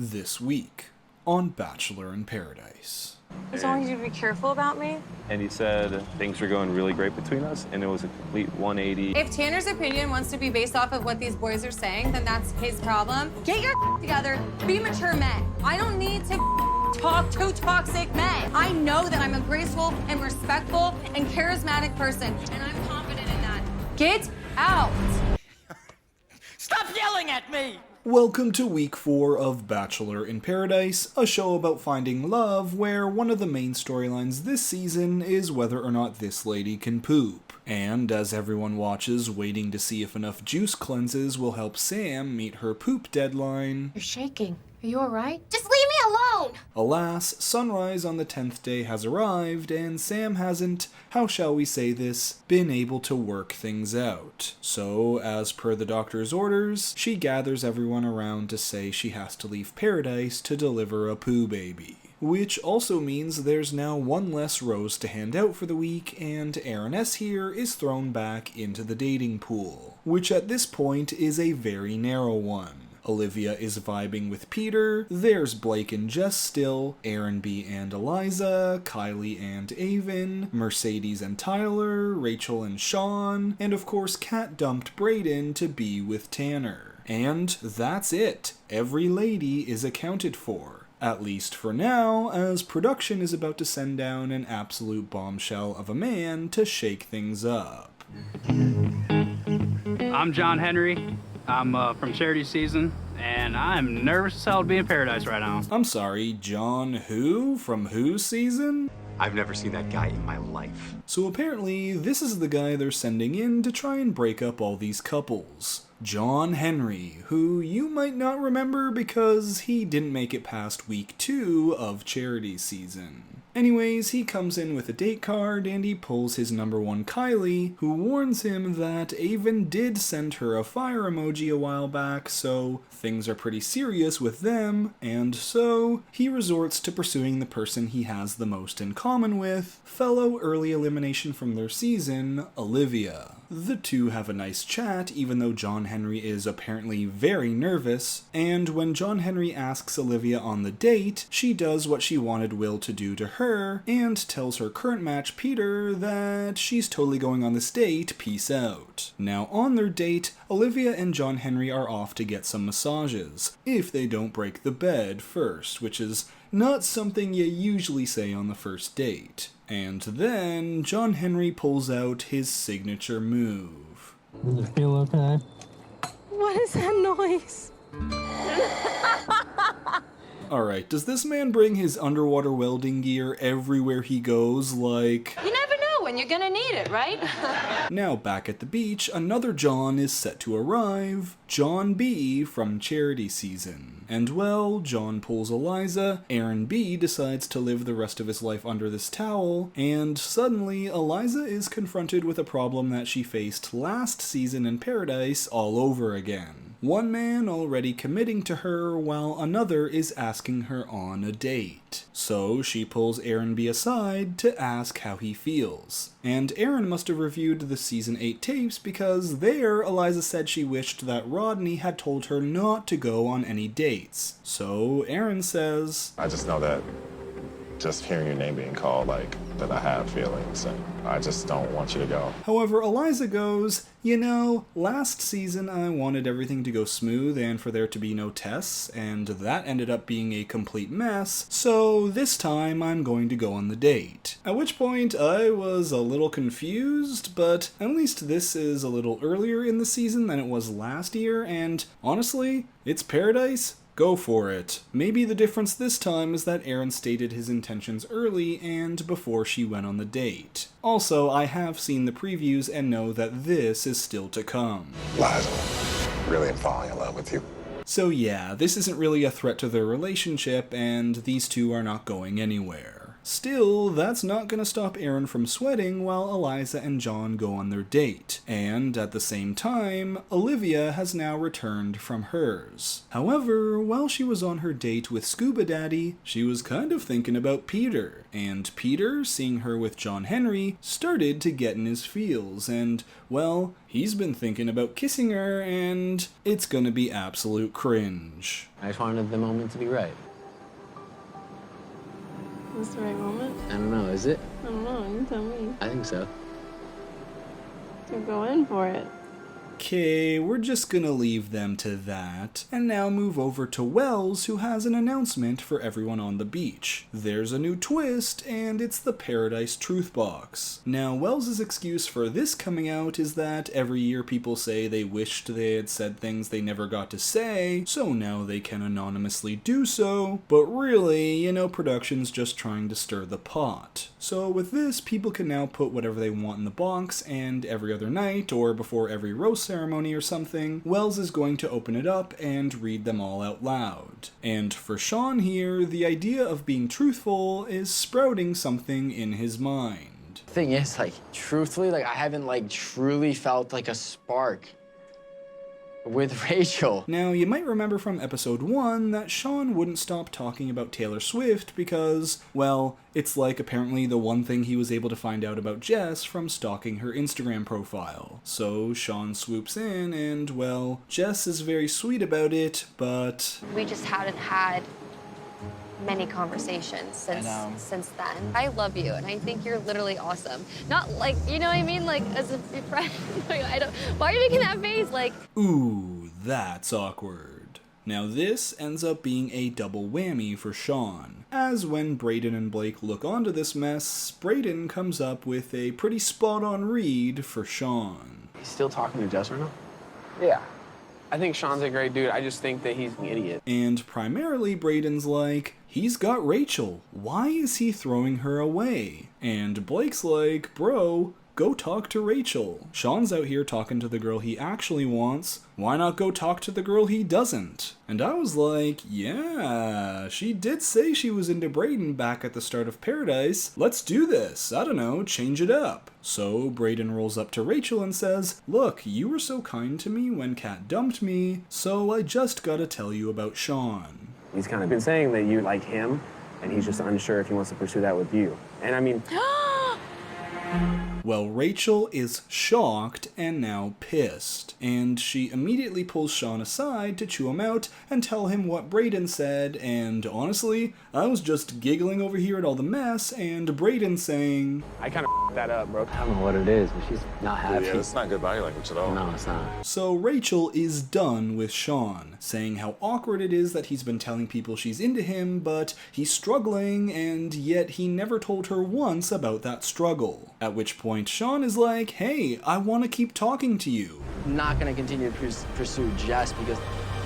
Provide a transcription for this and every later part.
This week on Bachelor in Paradise. He's telling you to be careful about me? And he said things were going really great between us, and it was a complete 180. If Tanner's opinion wants to be based off of what these boys are saying, then that's his problem. Get your together, be mature men. I don't need to talk to toxic men. I know that I'm a graceful and respectful and charismatic person, and I'm confident in that. Get out! Stop yelling at me! Welcome to week 4 of Bachelor in Paradise, a show about finding love where one of the main storylines this season is whether or not this lady can poop. And as everyone watches, waiting to see if enough juice cleanses will help Sam meet her poop deadline, You're shaking. Are you alright? Just leave me alone! alas, sunrise on the 10th day has arrived, and Sam hasn't, how shall we say this, been able to work things out. So, as per the doctor's orders, she gathers everyone around to say she has to leave paradise to deliver a poo baby. Which also means there's now one less rose to hand out for the week, and Aaron S. here is thrown back into the dating pool, which at this point is a very narrow one. Olivia is vibing with Peter, there's Blake and Jess still, Aaron B and Eliza, Kylie and Avon, Mercedes and Tyler, Rachel and Sean, and of course Kat dumped Brayden to be with Tanner. And that's it. Every lady is accounted for. At least for now, as production is about to send down an absolute bombshell of a man to shake things up. I'm John Henry. I'm from Charity Season, and I'm nervous as hell to be in paradise right now. I'm sorry, John who? From who season? I've never seen that guy in my life. So apparently, this is the guy they're sending in to try and break up all these couples. John Henry, who you might not remember because he didn't make it past week 2 of Charity Season. Anyways, he comes in with a date card and he pulls his number one Kylie, who warns him that Avon did send her a fire emoji a while back, so things are pretty serious with them, and so he resorts to pursuing the person he has the most in common with, fellow early elimination from their season, Olivia. The two have a nice chat, even though John Henry is apparently very nervous, and when John Henry asks Olivia on the date, she does what she wanted Will to do to her, and tells her current match Peter that she's totally going on this date, peace out. Now on their date, Olivia and John Henry are off to get some massages, if they don't break the bed first, which is not something you usually say on the first date. And then John Henry pulls out his signature move. Does it feel okay? What is that noise? Alright, does this man bring his underwater welding gear everywhere he goes, like... You never know when you're gonna need it, right? Now back at the beach, another John is set to arrive, John B from Charity Season. And well, John pulls Eliza, Aaron B decides to live the rest of his life under this towel, and suddenly Eliza is confronted with a problem that she faced last season in Paradise all over again. One man already committing to her while another is asking her on a date. So she pulls Aaron B aside to ask how he feels. And Aaron must have reviewed the season 8 tapes because there Eliza said she wished that Rodney had told her not to go on any dates. So Aaron says, I just know that just hearing your name being called, that I have feelings, and I just don't want you to go. However, Eliza goes, you know, last season I wanted everything to go smooth and for there to be no tests, and that ended up being a complete mess, so this time I'm going to go on the date. At which point I was a little confused, but at least this is a little earlier in the season than it was last year, and honestly, it's Paradise. Go for it. Maybe the difference this time is that Aaron stated his intentions early and before she went on the date. Also, I have seen the previews and know that this is still to come. Liza, really am falling in love with you. So yeah, this isn't really a threat to their relationship and these two are not going anywhere. Still, that's not gonna stop Aaron from sweating while Eliza and John go on their date. And at the same time, Olivia has now returned from hers. However, while she was on her date with Scuba Daddy, she was kind of thinking about Peter. And Peter, seeing her with John Henry, started to get in his feels, and, well, he's been thinking about kissing her, and it's gonna be absolute cringe. I just wanted the moment to be right. Is this the right moment? I don't know, is it? I don't know, you tell me. I think so. So go in for it. Okay, we're just gonna leave them to that, and now move over to Wells, who has an announcement for everyone on the beach. There's a new twist, and it's the Paradise Truth Box. Now, Wells' excuse for this coming out is that every year people say they wished they had said things they never got to say, so now they can anonymously do so, but really, you know, production's just trying to stir the pot. So with this, people can now put whatever they want in the box, and every other night, or before every roast ceremony or something, Wells is going to open it up and read them all out loud. And for Sean here, the idea of being truthful is sprouting something in his mind. Thing is, like, truthfully, like, I haven't, like, truly felt like a spark with Rachel. Now, you might remember from episode 1 that Sean wouldn't stop talking about Taylor Swift because, well, it's like apparently the one thing he was able to find out about Jess from stalking her Instagram profile. So Sean swoops in and, well, Jess is very sweet about it, but We just hadn't had many conversations since then. I love you, and I think you're literally awesome. Not like, you know what I mean? Like, as a friend. Like, why are you making that face? Like, ooh, that's awkward. Now this ends up being a double whammy for Sean, as when Brayden and Blake look onto this mess, Brayden comes up with a pretty spot-on read for Sean. He's still talking to Jess right now? Yeah. I think Sean's a great dude. I just think that he's an idiot. And primarily Brayden's like, he's got Rachel. Why is he throwing her away? And Blake's like, bro, go talk to Rachel. Sean's out here talking to the girl he actually wants. Why not go talk to the girl he doesn't? And I was like, yeah, she did say she was into Brayden back at the start of Paradise. Let's do this. I don't know, change it up. So Brayden rolls up to Rachel and says, look, you were so kind to me when Kat dumped me, so I just gotta tell you about Sean. He's kind of been saying that you like him, and he's just unsure if he wants to pursue that with you. And I mean... Well, Rachel is shocked and now pissed, and she immediately pulls Sean aside to chew him out and tell him what Brayden said, and honestly, I was just giggling over here at all the mess, and Brayden saying, I kind of that up, bro. I don't know what it is, but she's not happy. Yeah, it's not good body language at all. No, it's not. So Rachel is done with Sean, saying how awkward it is that he's been telling people she's into him, but he's struggling, and yet he never told her once about that struggle. At which point Sean is like, hey, I want to keep talking to you. I'm not gonna continue to pursue Jess because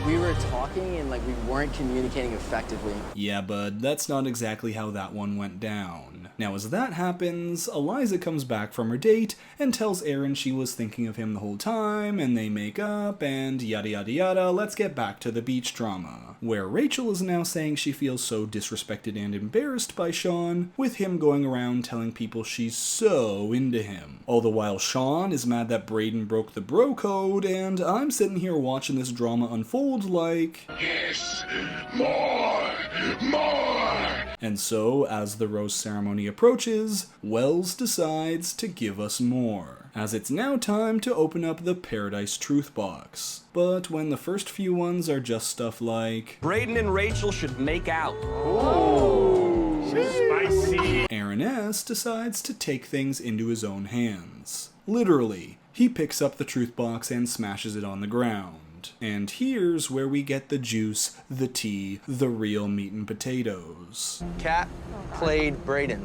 we were talking and, like, we weren't communicating effectively. Yeah, bud, that's not exactly how that one went down. Now, as that happens, Eliza comes back from her date and tells Aaron she was thinking of him the whole time, and they make up, and yada yada yada. Let's get back to the beach drama, where Rachel is now saying she feels so disrespected and embarrassed by Sean, with him going around telling people she's so into him. All the while Sean is mad that Brayden broke the bro code, and I'm sitting here watching this drama unfold like, yes, more! And so, as the rose ceremony approaches, Wells decides to give us more, as it's now time to open up the Paradise Truth Box. But when the first few ones are just stuff like, Brayden and Rachel should make out. Oh, spicy. Aaron S. decides to take things into his own hands. Literally, he picks up the truth box and smashes it on the ground. And here's where we get the juice, the tea, the real meat and potatoes. Kat played Brayden.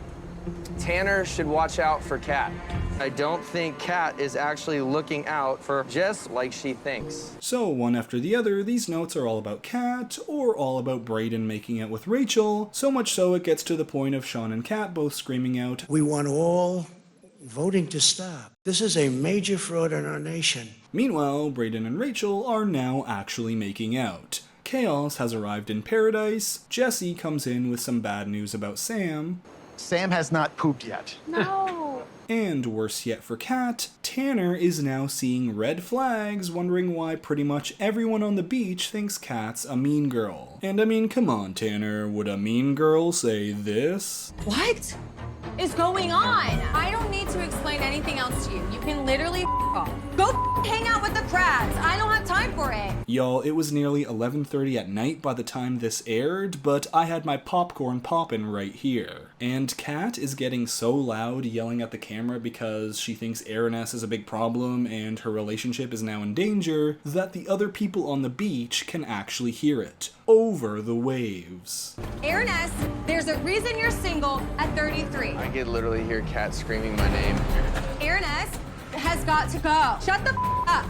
Tanner should watch out for Kat. I don't think Kat is actually looking out for Jess like she thinks. So one after the other, these notes are all about Kat, or all about Brayden making out with Rachel, so much so it gets to the point of Sean and Kat both screaming out, we want all voting to stop. This is a major fraud in our nation. Meanwhile, Brayden and Rachel are now actually making out. Chaos has arrived in Paradise, Jesse comes in with some bad news about Sam. Sam has not pooped yet. No. And worse yet for Kat, Tanner is now seeing red flags, wondering why pretty much everyone on the beach thinks Kat's a mean girl. And I mean, come on, Tanner, would a mean girl say this? What is going on? I don't need to explain anything else to you. You can literally off. Go hang out with the crabs. I don't have time for it. Y'all, it was nearly 11:30 at night by the time this aired, but I had my popcorn poppin' right here. And Kat is getting so loud yelling at the camera because she thinks Aaron S is a big problem and her relationship is now in danger that the other people on the beach can actually hear it over the waves. Aaron S, there's a reason you're single at 33. I could literally hear Kat screaming my name. Aaron S has got to go. Shut the up.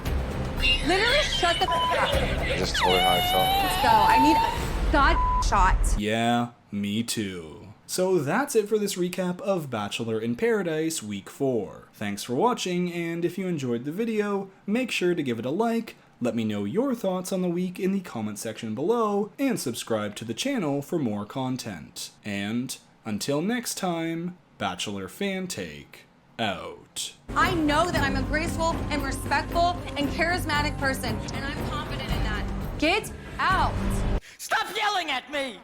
Literally shut the up. I just told her how I felt. Let's go. I need a god shot. Yeah, me too. So that's it for this recap of Bachelor in Paradise Week 4. Thanks for watching, and if you enjoyed the video, make sure to give it a like, let me know your thoughts on the week in the comment section below, and subscribe to the channel for more content. And until next time, Bachelor Fantake out. I know that I'm a graceful and respectful and charismatic person, and I'm confident in that. Get out. Stop yelling at me!